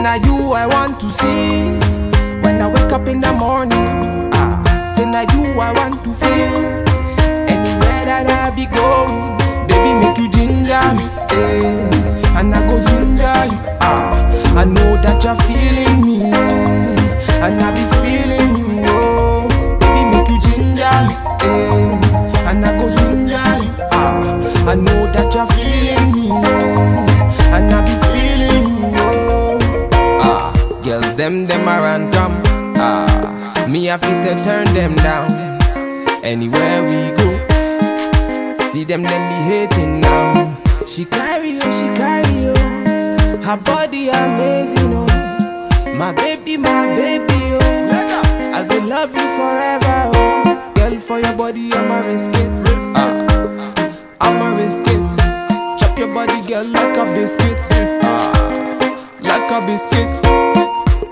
Say now you I want to see when I wake up in the morning. Say now you I want to feel anywhere that I be going. Baby, make you ginger me, and I go ginger you. I know that you're feeling me, and I be feeling you. Oh, baby, make you ginger me, and I go ginger you. I know that you're feeling me, and I be feeling you. Girls, them a random. Me I fit to turn them down. Anywhere we go, see them be hating now. She carry you. Her body amazing, oh. My baby, oh. I will love you forever, oh. Girl, for your body, I'ma risk it. I'ma risk it. Chop your body, girl, like a biscuit. Like a biscuit.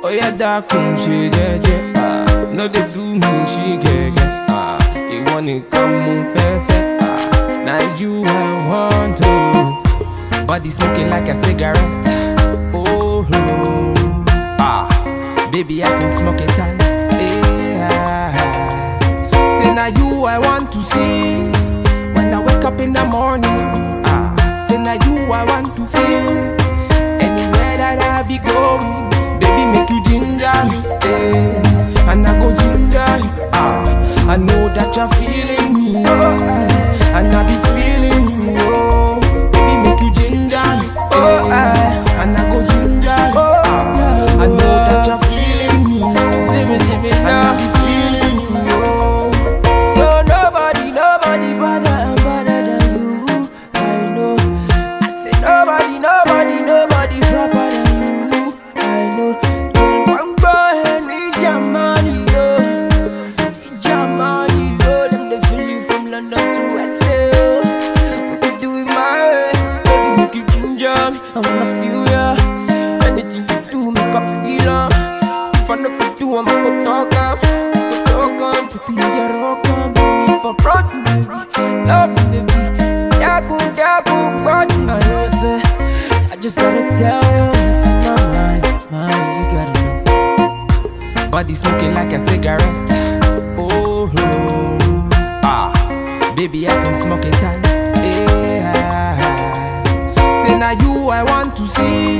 Oh yeah, that come she jeje. No they do me, she get. You wanna come move fair. Now you I want to. Body smoking like a cigarette. Oh, baby, I can smoke it all. Say now you I want to see when I wake up in the morning. Say now you I want to feel anywhere that I be going. Baby, make you ginger me, and I go ginger you. I know that you're feeling me, and I be feeling you. Oh, baby, make you ginger me, and I go ginger you. I know that you're feeling me, and I be feeling you. Oh. So nobody better than you. I know. I say nobody proper than you. I know. Don't want go ahead, need your money, yo. Need your money, yo. Them they feel you from London to SA. We could do it my way. Baby, make you ginger me. I wanna feel ya. Anything you do, make I feel am. If I know for do, I'ma go talk am. Baby, you rock am. No need for protein, baby. Love you, baby. Dagu, body. I know, say, I just gotta tell you, it's in my mind, you gotta know. Body smoking like a cigarette. Oh, baby, I can smoke it all. Say now you I want to see